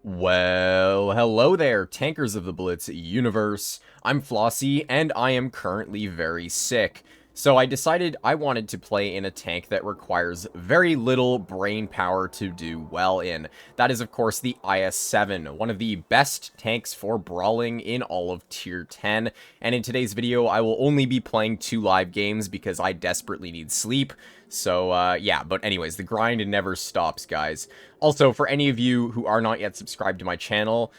Well, hello there, tankers of the Blitz universe. I'm Flossie, and I am currently very sick. So I decided I wanted to play in a tank that requires very little brain power to do well in. That is, of course, the IS-7, one of the best tanks for brawling in all of Tier 10. And in today's video, I will only be playing 2 live games because I desperately need sleep. So, yeah, but anyways, the grind never stops, guys. Also, for any of you who are not yet subscribed to my channel,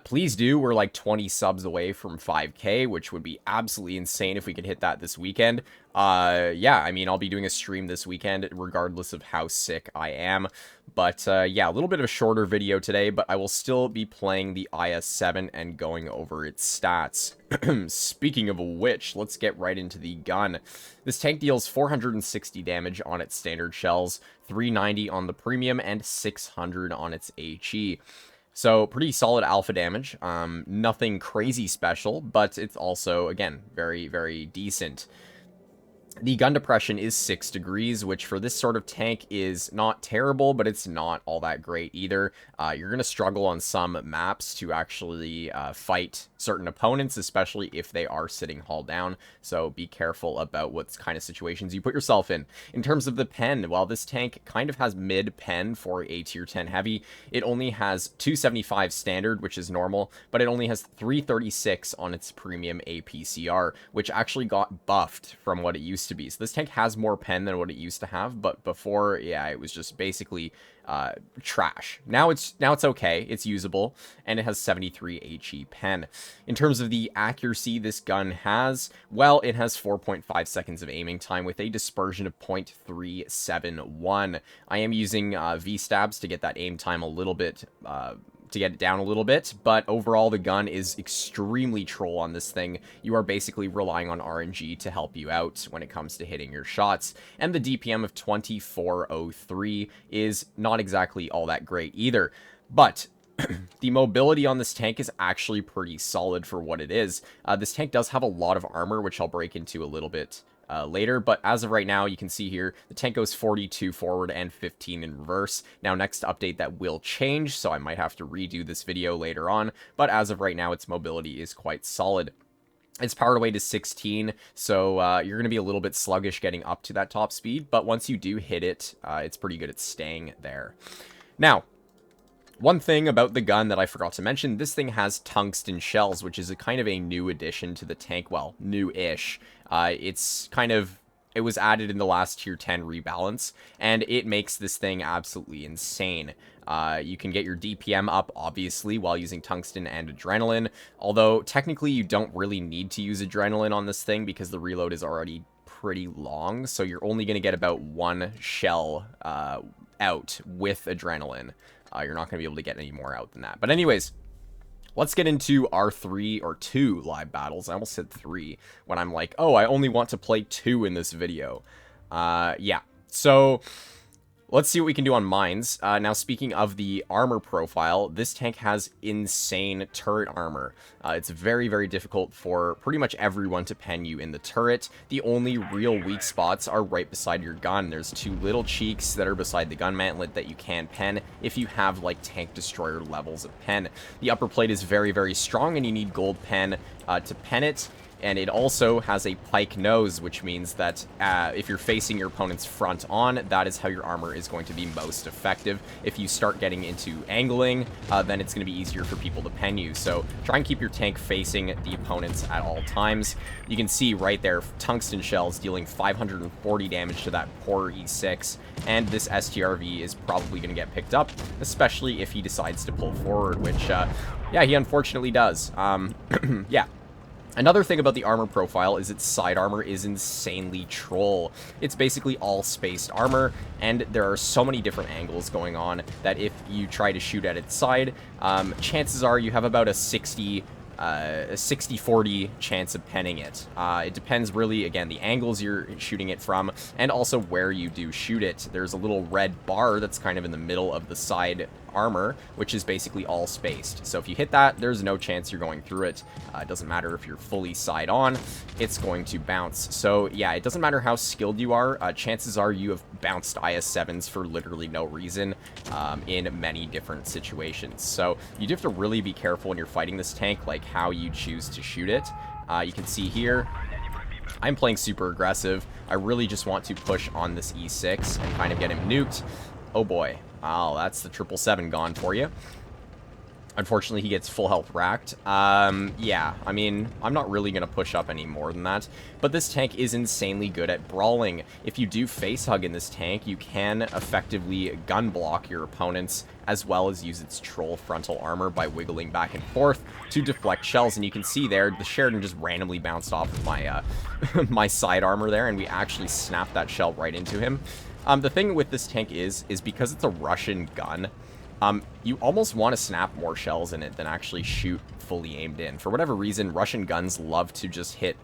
please do. We're like 20 subs away from 5K, which would be absolutely insane if we could hit that this weekend. Yeah, I mean, I'll be doing a stream this weekend, regardless of how sick I am. But, yeah, a little bit of a shorter video today, but I will still be playing the IS-7 and going over its stats. Speaking of which, let's get right into the gun. This tank deals 460 damage on its standard shells, 390 on the premium, and 600 on its HE. So, pretty solid alpha damage. Nothing crazy special, but it's also, again, very, very decent. The gun depression is 6 degrees, which for this sort of tank is not terrible, but it's not all that great either. You're going to struggle on some maps to actually fight certain opponents, especially if they are sitting hull down, so be careful about what kind of situations you put yourself in. In terms of the pen, while this tank kind of has mid-pen for a tier 10 heavy, it only has 275 standard, which is normal, but it only has 336 on its premium APCR, which actually got buffed from what it used to be. So this tank has more pen than what it used to have, but before, yeah, it was just basically trash. Now it's okay, it's usable, and it has 73 HE pen. In terms of the accuracy this gun has, well, it has 4.5 seconds of aiming time with a dispersion of 0.371. I am using V-stabs to get that aim time a little bit to get it down a little bit, but overall the gun is extremely troll on this thing. You are basically relying on RNG to help you out when it comes to hitting your shots, and the DPM of 2403 is not exactly all that great either, but the mobility on this tank is actually pretty solid for what it is. This tank does have a lot of armor, which I'll break into a little bit later, but as of right now, you can see here, the tank goes 42 forward and 15 in reverse. Now, next update that will change, so I might have to redo this video later on, but as of right now, its mobility is quite solid. It's powered away to 16, so you're going to be a little bit sluggish getting up to that top speed, but once you do hit it, it's pretty good at staying there. Now, one thing about the gun that I forgot to mention, this thing has tungsten shells, which is a kind of a new addition to the tank. Well, new-ish. It was added in the last tier 10 rebalance, and it makes this thing absolutely insane. You can get your DPM up, obviously, while using tungsten and adrenaline, although technically you don't really need to use adrenaline on this thing because the reload is already pretty long, so you're only going to get about 1 shell out with adrenaline. You're not going to be able to get any more out than that. But anyways, let's get into our 3 or 2 live battles. I almost said 3 when I'm like, oh, I only want to play 2 in this video. Yeah, so let's see what we can do on mines. Now, speaking of the armor profile, this tank has insane turret armor. It's very, very difficult for pretty much everyone to pen you in the turret. The only real weak spots are right beside your gun. There's 2 little cheeks that are beside the gun mantlet that you can pen if you have, like, tank destroyer levels of pen. The upper plate is very, very strong, and you need gold pen to pen it. And it also has a pike nose, which means that if you're facing your opponent's front on, that is how your armor is going to be most effective. If you start getting into angling, then it's going to be easier for people to pen you. So try and keep your tank facing the opponents at all times. You can see right there, tungsten shells dealing 540 damage to that poor E6. And this STRV is probably going to get picked up, especially if he decides to pull forward, which, yeah, he unfortunately does. Yeah. Another thing about the armor profile is its side armor is insanely troll. It's basically all spaced armor, and there are so many different angles going on that if you try to shoot at its side, chances are you have about a 60-40 chance of penning it. It depends really, again, the angles you're shooting it from, and also where you do shoot it. There's a little red bar that's kind of in the middle of the side armor, which is basically all spaced. So if you hit that, there's no chance you're going through it. It doesn't matter if you're fully side on, it's going to bounce. So yeah, it doesn't matter how skilled you are, chances are you have bounced IS-7s for literally no reason in many different situations. So you do have to really be careful when you're fighting this tank, like how you choose to shoot it. You can see here, I'm playing super aggressive. I really just want to push on this E6 and kind of get him nuked. Oh boy. Wow, that's the 777 gone for you. Unfortunately, he gets full health racked. Yeah, I mean, I'm not really going to push up any more than that. But this tank is insanely good at brawling. If you do face hug in this tank, you can effectively gun block your opponents, as well as use its troll frontal armor by wiggling back and forth to deflect shells. And you can see there, the Sheridan just randomly bounced off of my, my side armor there, and we actually snapped that shell right into him. The thing with this tank is because it's a Russian gun, you almost want to snap more shells in it than actually shoot fully aimed in. For whatever reason, Russian guns love to just hit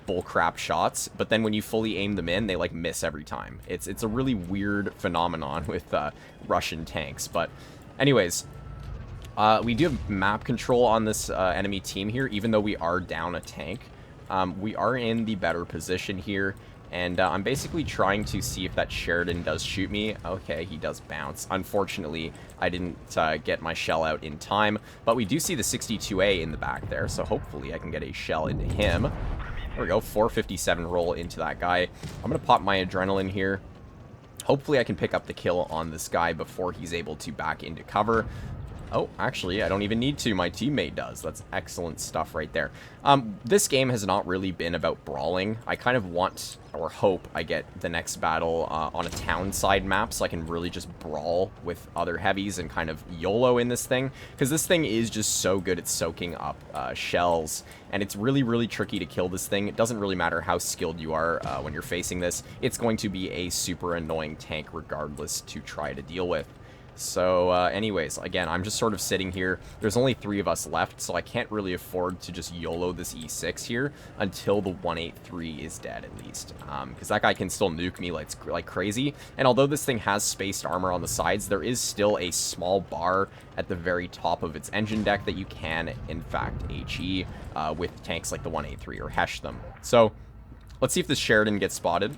bullcrap shots, but then when you fully aim them in, they like miss every time. It's a really weird phenomenon with Russian tanks. But anyways, we do have map control on this enemy team here, even though we are down a tank. We are in the better position here. And I'm basically trying to see if that Sheridan does shoot me. Okay, he does bounce. Unfortunately, I didn't get my shell out in time. But we do see the 62A in the back there, so hopefully I can get a shell into him. There we go, 457 roll into that guy. I'm going to pop my adrenaline here. Hopefully I can pick up the kill on this guy before he's able to back into cover. Oh, actually, I don't even need to. My teammate does. That's excellent stuff right there. This game has not really been about brawling. I kind of want, or hope, I get the next battle on a town side map so I can really just brawl with other heavies and kind of YOLO in this thing. Because this thing is just so good at soaking up shells. And it's really, really tricky to kill this thing. It doesn't really matter how skilled you are when you're facing this. It's going to be a super annoying tank regardless to try to deal with. So, anyways, again, I'm just sort of sitting here. There's only 3 of us left, so I can't really afford to just YOLO this E6 here until the 183 is dead, at least. Because that guy can still nuke me like crazy. And although this thing has spaced armor on the sides, there is still a small bar at the very top of its engine deck that you can, in fact, HE with tanks like the 183 or Hesh them. So, let's see if this Sheridan gets spotted.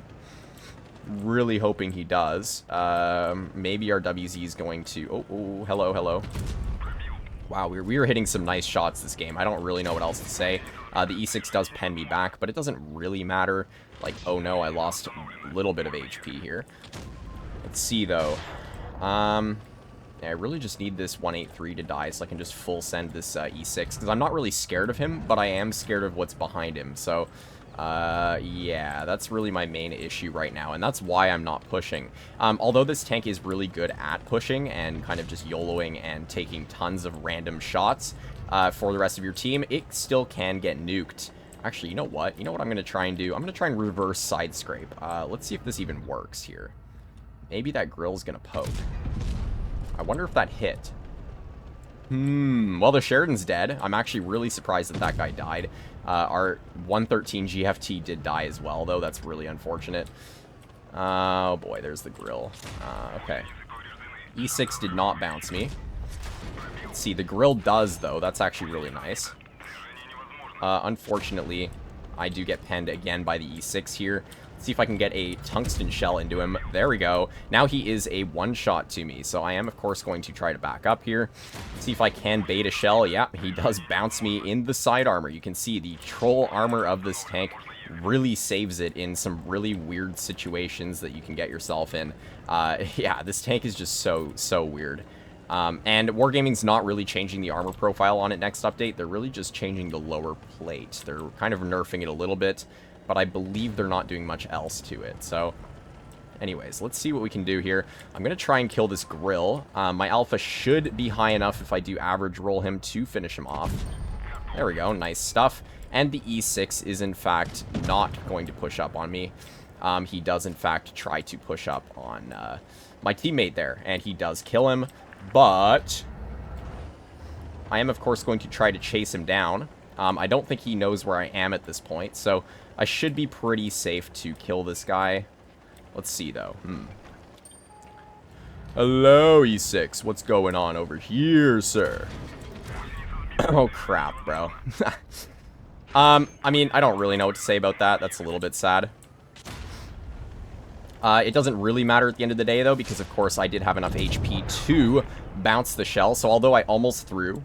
Really hoping he does. Maybe our WZ is going to... Oh, hello. Wow, we were hitting some nice shots this game. I don't really know what else to say. The E6 does pen me back, but it doesn't really matter. Like, oh no, I lost a little bit of HP here. Let's see, though. Yeah, I really just need this 183 to die so I can just full send this E6. Because I'm not really scared of him, but I am scared of what's behind him. So... yeah, that's really my main issue right now, and that's why I'm not pushing. Although this tank is really good at pushing and kind of just YOLOing and taking tons of random shots for the rest of your team, it still can get nuked. Actually, you know what? You know what I'm going to try and do? I'm going to try and reverse side scrape. Let's see if this even works here. Maybe that grill's going to poke. I wonder if that hit. Well, the Sheridan's dead. I'm actually really surprised that that guy died. Our 113 GFT did die as well, though. That's really unfortunate. Oh, boy, there's the grill. Okay. E6 did not bounce me. Let's see, the grill does, though. That's actually really nice. Unfortunately, I do get penned again by the E6 here. See if I can get a tungsten shell into him. There we go. Now he is a one-shot to me, so I am, of course, going to try to back up here. See if I can bait a shell. Yeah, he does bounce me in the side armor. You can see the troll armor of this tank really saves it in some really weird situations that you can get yourself in. Yeah, this tank is just so weird. And Wargaming's not really changing the armor profile on it next update. They're really just changing the lower plate. They're kind of nerfing it a little bit, but I believe they're not doing much else to it. So, anyways, let's see what we can do here. I'm going to try and kill this grill. My alpha should be high enough if I do average roll him to finish him off. There we go. Nice stuff. And the E6 is, in fact, not going to push up on me. He does, in fact, try to push up on my teammate there, and he does kill him. But I am, of course, going to try to chase him down. I don't think he knows where I am at this point, so I should be pretty safe to kill this guy. Let's see, though. Hello, E6. What's going on over here, sir? Oh, crap, bro. I mean, I don't really know what to say about that. That's a little bit sad. It doesn't really matter at the end of the day, though, because, of course, I did have enough HP to bounce the shell. So, although I almost threw,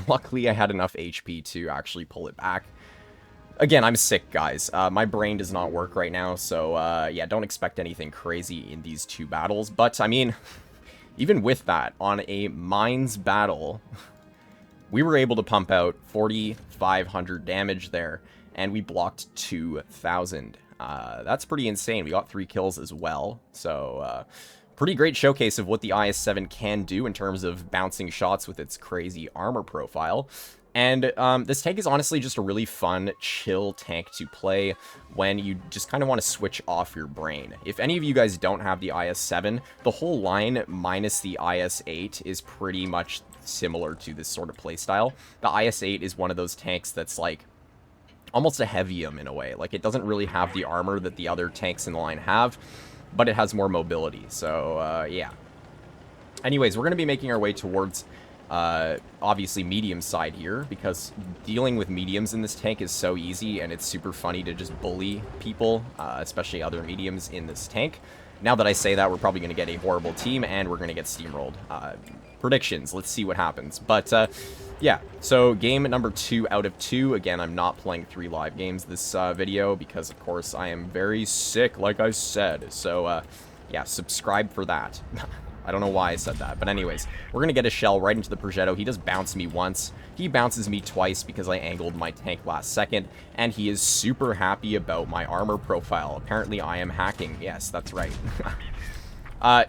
luckily I had enough HP to actually pull it back. Again, I'm sick, guys. My brain does not work right now, so, yeah, don't expect anything crazy in these two battles. But, I mean, even with that, on a mines battle, we were able to pump out 4,500 damage there, and we blocked 2,000. That's pretty insane. We got 3 kills as well, so pretty great showcase of what the IS-7 can do in terms of bouncing shots with its crazy armor profile. And this tank is honestly just a really fun, chill tank to play when you just kind of want to switch off your brain. If any of you guys don't have the IS-7, the whole line minus the IS-8 is pretty much similar to this sort of playstyle. The IS-8 is one of those tanks that's like almost a heavium in a way. Like, it doesn't really have the armor that the other tanks in the line have, but it has more mobility. So, yeah. Anyways, we're going to be making our way towards, obviously, medium side here, because dealing with mediums in this tank is so easy, and it's super funny to just bully people, especially other mediums in this tank. Now that I say that, we're probably going to get a horrible team, and we're going to get steamrolled. Predictions, let's see what happens. But, yeah, so game number 2 out of 2. Again, I'm not playing 3 live games this video because, of course, I am very sick, like I said. So, yeah, subscribe for that. I don't know why I said that. But anyways, we're going to get a shell right into the Progetto. He does bounce me once. He bounces me twice because I angled my tank last second. And he is super happy about my armor profile. Apparently, I am hacking. Yes, that's right.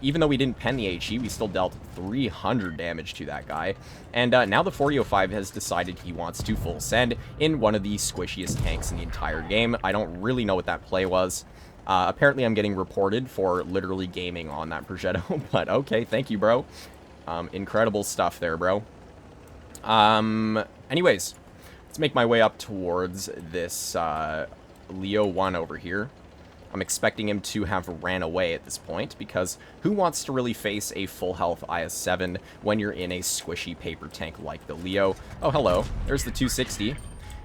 Even though we didn't pen the HE, we still dealt 300 damage to that guy. And now the 4005 has decided he wants to full send in one of the squishiest tanks in the entire game. I don't really know what that play was. Apparently I'm getting reported for literally gaming on that Progetto, but okay, thank you, bro. Incredible stuff there, bro. Anyways, let's make my way up towards this Leo 1 over here. I'm expecting him to have ran away at this point, because who wants to really face a full health IS-7 when you're in a squishy paper tank like the Leo? Oh, hello. There's the 260.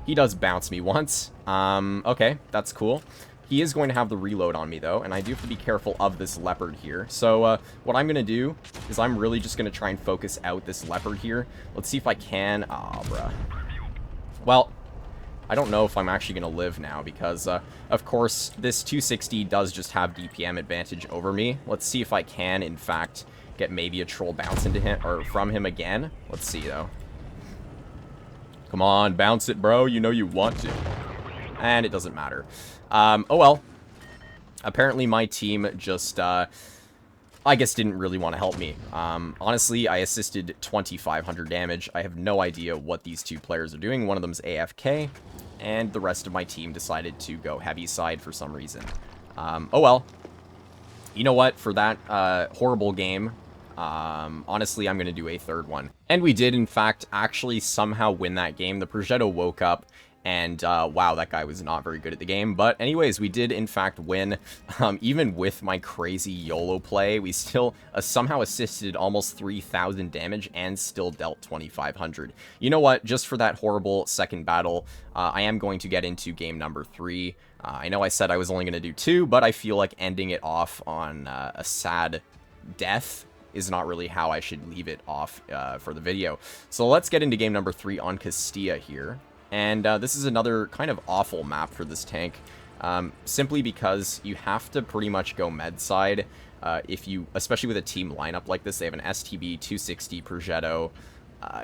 He does bounce me once. Okay, that's cool. He is going to have the reload on me, though, and I do have to be careful of this Leopard here. So, what I'm going to do is I'm really just going to try and focus out this Leopard here. Let's see if I can. Ah, bruh. Well, I don't know if I'm actually going to live now because, of course, this 260 does just have DPM advantage over me. Let's see if I can, in fact, get maybe a troll bounce into him or from him again. Let's see, though. Come on, bounce it, bro. You know you want to. And it doesn't matter. Oh well. Apparently my team just, I guess didn't really want to help me. Honestly, I assisted 2,500 damage. I have no idea what these two players are doing. One of them's AFK, and the rest of my team decided to go heavy side for some reason. Oh well. You know what? For that horrible game, honestly, I'm going to do a third one. And we did, in fact, actually somehow win that game. The Progetto woke up. And, wow, that guy was not very good at the game. But anyways, we did, in fact, win. Even with my crazy YOLO play, we still somehow assisted almost 3,000 damage and still dealt 2,500. You know what? Just for that horrible second battle, I am going to get into game number 3. I know I said I was only going to do 2, but I feel like ending it off on a sad death is not really how I should leave it off for the video. So let's get into game number 3 on Castilla here. And this is another kind of awful map for this tank, simply because you have to pretty much go med side if you, especially with a team lineup like this. They have an STB, 260, Progetto.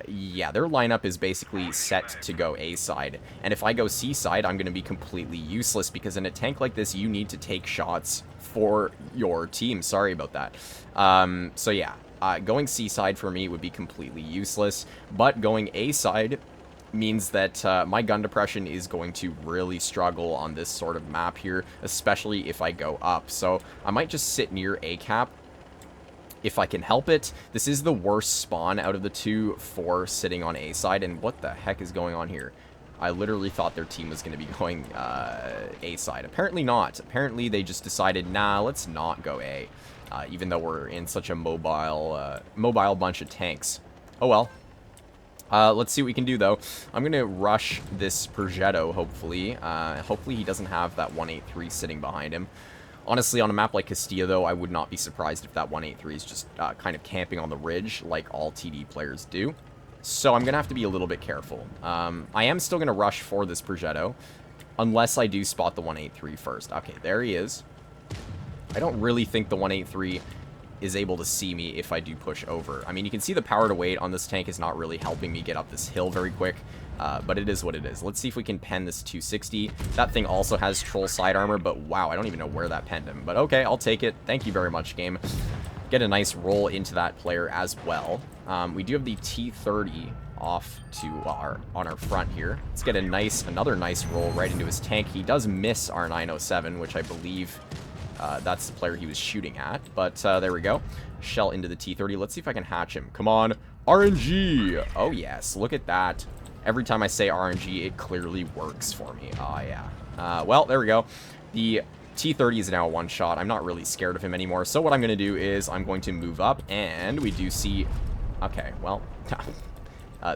Yeah, their lineup is basically set to go A side. And if I go C side, I'm going to be completely useless, because in a tank like this, you need to take shots for your team. Sorry about that. So yeah, going C side for me would be completely useless, but going A side means that my gun depression is going to really struggle on this sort of map here, especially if I go up. So I might just sit near A cap if I can help it. This is the worst spawn out of the two for sitting on A side, and what the heck is going on here? I literally thought their team was going to be going A side. Apparently not. Apparently they just decided, nah, let's not go A. even though we're in such a mobile bunch of tanks. Oh well. Let's see what we can do, though. I'm going to rush this Progetto, hopefully. Hopefully he doesn't have that 183 sitting behind him. Honestly, on a map like Castilla, though, I would not be surprised if that 183 is just kind of camping on the ridge, like all TD players do. So I'm going to have to be a little bit careful. I am still going to rush for this Progetto, unless I do spot the 183 first. Okay, there he is. I don't really think the 183 is able to see me if I do push over. I mean, you can see the power to weight on this tank is not really helping me get up this hill very quick, but it is what it is. Let's see if we can pen this 260. That thing also has troll side armor, but wow, I don't even know where that penned him. But okay, I'll take it. Thank you very much, game. Get a nice roll into that player as well. We do have the T30 off to on our front here. Let's get another nice roll right into his tank. He does miss our 907, which I believe that's the player he was shooting at. But there we go. Shell into the T30. Let's see if I can hatch him. Come on. RNG. Oh, yes. Look at that. Every time I say RNG, it clearly works for me. Oh, yeah. Well, there we go. The T30 is now a one-shot. I'm not really scared of him anymore. So what I'm going to do is I'm going to move up, and we do see... Okay, well,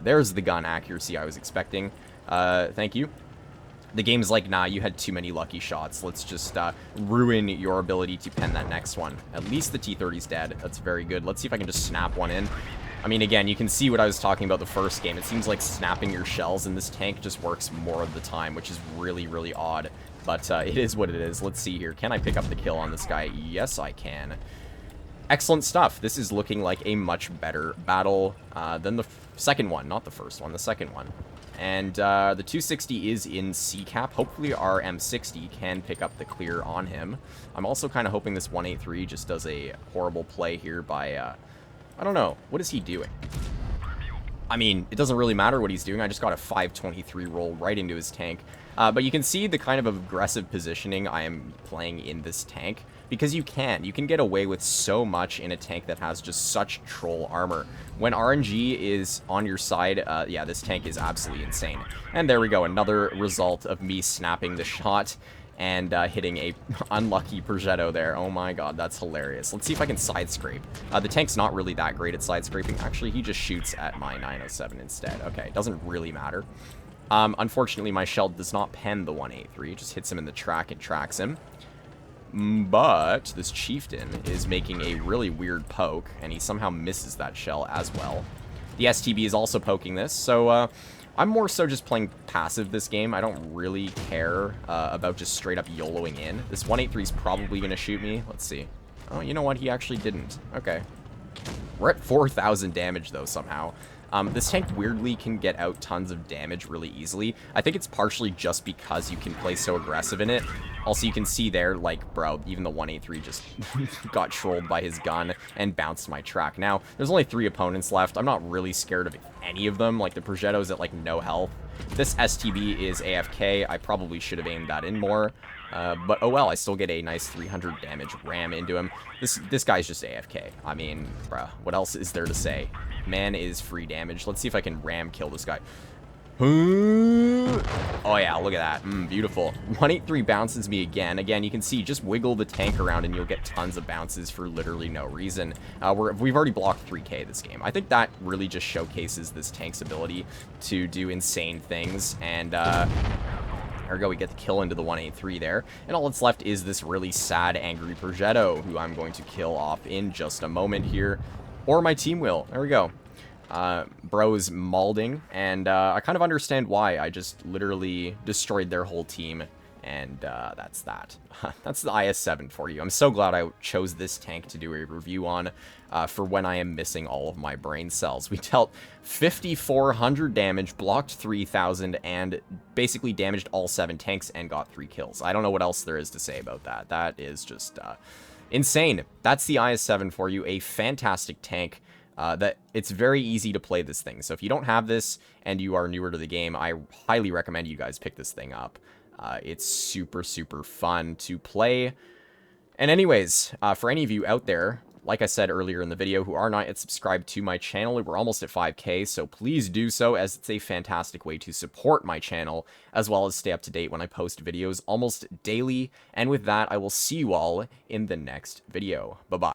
there's the gun accuracy I was expecting. Thank you. The game's like, nah, you had too many lucky shots. Let's just ruin your ability to pen that next one. At least the T30's dead. That's very good. Let's see if I can just snap one in. I mean, again, you can see what I was talking about the first game. It seems like snapping your shells in this tank just works more of the time, which is really, really odd. But it is what it is. Let's see here. Can I pick up the kill on this guy? Yes, I can. Excellent stuff. This is looking like a much better battle than the second one. Not the first one, the second one. And the 260 is in C-cap. Hopefully our M60 can pick up the clear on him. I'm also kind of hoping this 183 just does a horrible play here by... I don't know. What is he doing? I mean, it doesn't really matter what he's doing. I just got a 523 roll right into his tank. But you can see the kind of aggressive positioning I am playing in this tank. Because you can get away with so much in a tank that has just such troll armor. When RNG is on your side, yeah, this tank is absolutely insane. And there we go, another result of me snapping the shot and hitting a unlucky Progetto there. Oh my god, that's hilarious. Let's see if I can side scrape. The tank's not really that great at side scraping. Actually, he just shoots at my 907 instead. Okay, it doesn't really matter. Unfortunately, my shell does not pen the 183. It just hits him in the track and tracks him. But this chieftain is making a really weird poke, and he somehow misses that shell as well. The STB is also poking this, so I'm more so just playing passive this game. I don't really care about just straight up YOLOing in. This 183 is probably going to shoot me. Let's see. Oh, you know what? He actually didn't. Okay. We're at 4,000 damage, though, somehow. This tank weirdly can get out tons of damage really easily. I think it's partially just because you can play so aggressive in it. Also, you can see there, like, bro, even the 183 just got trolled by his gun and bounced my track. Now, there's only 3 opponents left. I'm not really scared of any of them. Like, the Progetto's at, like, no health. This STB is AFK. I probably should have aimed that in more. But oh well, I still get a nice 300 damage ram into him. This guy's just AFK. I mean, bruh, what else is there to say? Man is free damage. Let's see if I can ram kill this guy. Oh yeah, look at that. Beautiful. 183 bounces me again. Again, you can see, just wiggle the tank around and you'll get tons of bounces for literally no reason. We've already blocked 3k this game. I think that really just showcases this tank's ability to do insane things. And there we go, we get the kill into the 183 there. And all that's left is this really sad, angry Progetto, who I'm going to kill off in just a moment here. Or my team will. There we go. Bro's malding, and I kind of understand why. I just literally destroyed their whole team, and that's that. That's the IS-7 for you. I'm so glad I chose this tank to do a review on for when I am missing all of my brain cells. We dealt 5,400 damage, blocked 3,000, and basically damaged all 7 tanks and got 3 kills. I don't know what else there is to say about that. That is just insane. That's the IS-7 for you. A fantastic tank. That it's very easy to play this thing. So if you don't have this and you are newer to the game, I highly recommend you guys pick this thing up. It's super, super fun to play. And anyways, for any of you out there, like I said earlier in the video, who are not yet subscribed to my channel, we're almost at 5k, so please do so, as it's a fantastic way to support my channel, as well as stay up to date when I post videos almost daily. And with that, I will see you all in the next video. Bye-bye.